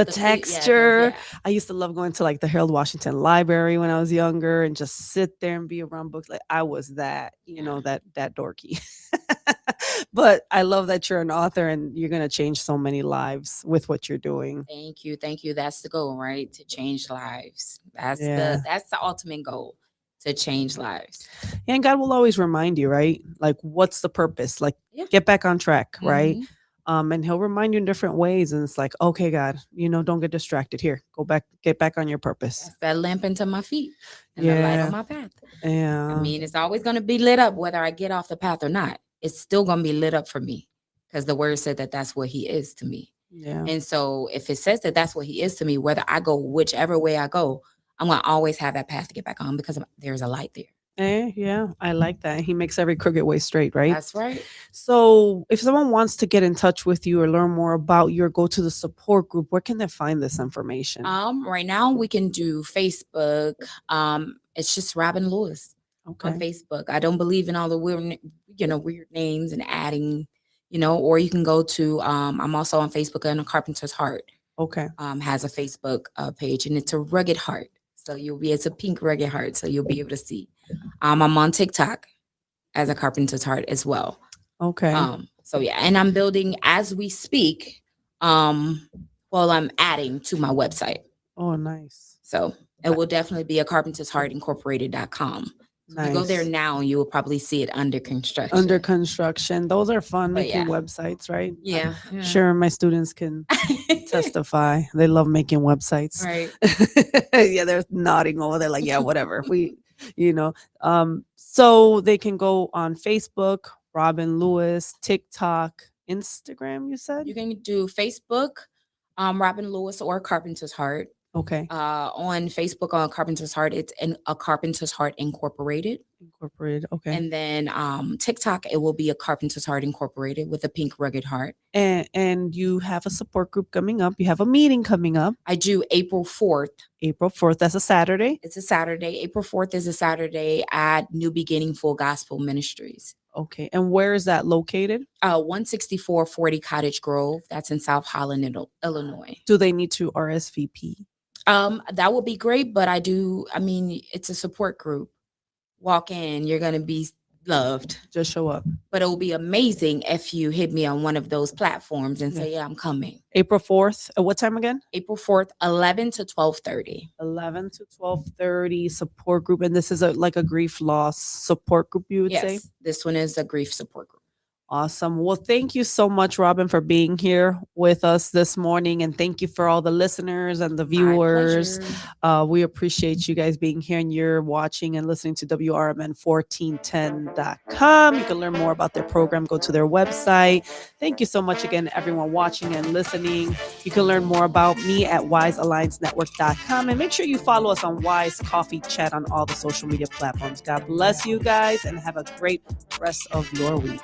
texture. I used to love going to like the Harold Washington Library when I was younger and just sit there and be around books. Like I was that, that dorky. But I love that you're an author and you're going to change so many lives with what you're doing. Thank you. That's the goal, right? To change lives. That's the ultimate goal, to change lives. And God will always remind you, right? Like what's the purpose? Like get back on track, right? And he'll remind you in different ways. And it's like, okay, God, don't get distracted. Here, get back on your purpose. That's that lamp into my feet and the light on my path. Yeah. I mean, it's always going to be lit up whether I get off the path or not. It's still going to be lit up for me because the word said that that's what he is to me. Yeah. And so if it says that that's what he is to me, whether I go whichever way I go, I'm going to always have that path to get back on because there's a light there. Yeah, I like that. He makes every crooked way straight, right? That's right. So if someone wants to get in touch with you or learn more about you or go to the support group, where can they find this information? Right now we can do Facebook. It's just Robin Lewis on Facebook. I don't believe in all the weird names and adding, or you can go to, I'm also on Facebook and a Carpenter's Heart. Okay. Has a Facebook page and it's a rugged heart. So it's a pink rugged heart. So you'll be able to see. I'm on TikTok as a Carpenter's Heart as well. Okay. So yeah, and I'm building as we speak. I'm adding to my website. Oh, nice. So it will definitely be a carpentersheartincorporated.com. So you go there now, you will probably see it under construction. Those are fun, making websites, right? Yeah. Sure, my students can testify. They love making websites. Right. Yeah, they're nodding over there like, yeah, whatever. So they can go on Facebook, Robin Lewis, TikTok, Instagram, you said? You can do Facebook, Robin Lewis or Carpenter's Heart. Okay. On Facebook on Carpenter's Heart, it's a Carpenter's Heart Incorporated. Okay. And then TikTok, it will be a Carpenter's Heart Incorporated with a pink rugged heart. And you have a support group coming up. You have a meeting coming up. I do April 4th. April 4th. That's a Saturday? It's a Saturday. April 4th is a Saturday at New Beginning Full Gospel Ministries. Okay. And where is that located? 16440 Cottage Grove. That's in South Holland, Illinois. Do they need to RSVP? That would be great, but it's a support group. Walk in, you're going to be loved. Just show up. But it will be amazing if you hit me on one of those platforms and say, yeah, I'm coming. April 4th. At what time again? April 4th, 11 to 12:30. 11 to 12:30 support group. And this is like a grief loss support group, you would say? This one is a grief support group. Awesome. Well, thank you so much, Robin, for being here with us this morning. And thank you for all the listeners and the viewers. We appreciate you guys being here, and you're watching and listening to WRMN1410.com. You can learn more about their program. Go to their website. Thank you so much again, everyone watching and listening. You can learn more about me at wisealliancenetwork.com. And make sure you follow us on Wise Coffee Chat on all the social media platforms. God bless you guys, and have a great rest of your week.